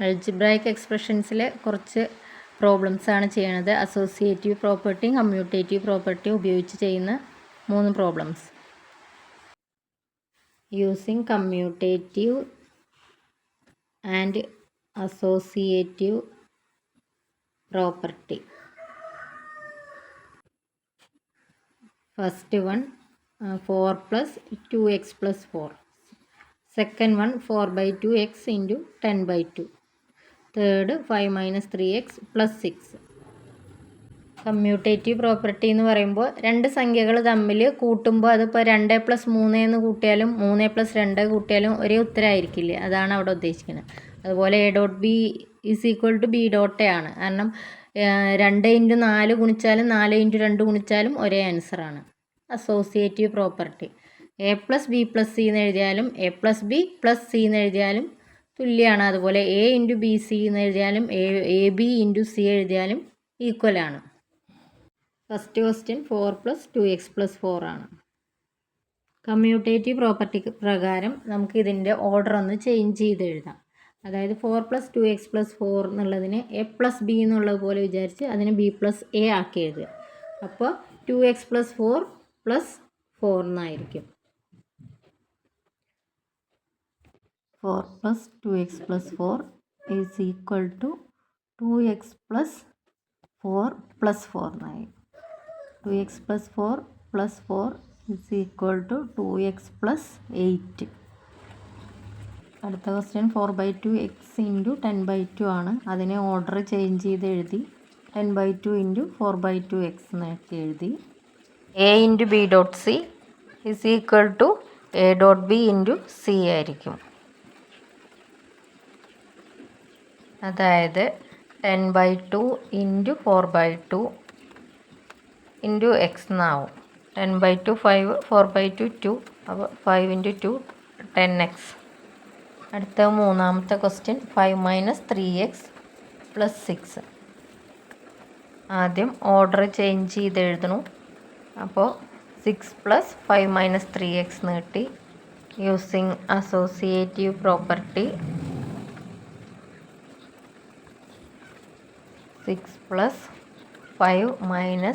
Algebraic എക്സ്പ്രഷൻസിലെ കുറച്ച് problems ആണ് ചെയ്യണത്. അസോസിയേറ്റീവ് പ്രോപ്പർട്ടിയും കമ്മ്യൂട്ടേറ്റീവ് പ്രോപ്പർട്ടിയും ഉപയോഗിച്ച് ചെയ്യുന്ന 3 problems. Using commutative and associative property. First one 4 plus 2x plus 4. Second one 4 by 2x into 10 by 2. Third 5 minus 3x plus 6. Commutative property എന്ന് പറയുമ്പോൾ രണ്ട് സംഖ്യകൾ തമ്മിൽ കൂട്ടുമ്പോൾ അതിപ്പോൾ 2 + 3 എന്ന് കൂട്ടിയാലും 3 + 2 കൂട്ടിയാലും ഒരേ ഉത്തരമായിരിക്കില്ലേ, അതാണ് അവിടെ ഉദ്ദേശിക്കുന്നത്. അതുപോലെ A.B = B.A ആണ്. കാരണം 2 × 4 ഗുണിച്ചാലും 4 × 2 ഗുണിച്ചാലും ഒരേ ആൻസറാണ്. Associative property A + B + C എന്ന് എഴുതിയാലും A + B + C എന്ന് എഴുതിയാലും തുല്യമാണ്. അതുപോലെ A × BC എന്ന് എഴുതിയാലും AB × C എഴുതിയാലും ഈക്വലാണ്. ഫസ്റ്റ് ക്വസ്റ്റ്യൻ 4 + 2x + 4 ആണ്. കമ്മ്യൂട്ടേറ്റീവ് പ്രോപ്പർട്ടി പ്രകാരം നമുക്ക് ഇതിൻ്റെ ഓർഡർ ഒന്ന് ചേഞ്ച് ചെയ്ത് എഴുതാം. അതായത് 4 + 2x + 4 എന്നുള്ളതിനെ A + B എന്നുള്ളത് പോലെ വിചാരിച്ച് അതിനെ B + A ആക്കി എഴുതുക. അപ്പോൾ 2x + 4 + 4 എന്നായിരിക്കും. 4 + 2x + 4 = 2x + 4 + 4 എന്നായി. 2x + 4 + 4 = 2x + 8. അടുത്ത ക്വസ്റ്റ്യൻ 4/2x × 10/2 ആണ്. അതിനെ ഓർഡർ ചേഞ്ച് ചെയ്ത് എഴുതി 10/2 × 4/2x എന്നൊക്കെ എഴുതി. A × B.C = A.B × C ആയിരിക്കും. അതായത് 10/2 × 4/2 × x എന്നാവും. 10/2 5, 4/2 2, അപ്പോൾ 5 × 2 10x. അടുത്ത മൂന്നാമത്തെ ക്വസ്റ്റ്യൻ 5 - 3x + 6. ആദ്യം ഓർഡർ ചേഞ്ച് ചെയ്ത് എഴുതണം. അപ്പോൾ 6 + 5 - 3x എന്ന് കിട്ടി. യൂസിങ് അസോസിയേറ്റീവ് പ്രോപ്പർട്ടി 6 + 5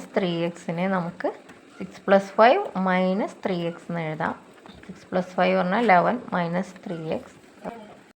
- 3xനെ നമുക്ക് 6 + 5 - 3x എന്ന് എഴുതാം. 6 + 5 പറഞ്ഞാൽ 11 - 3x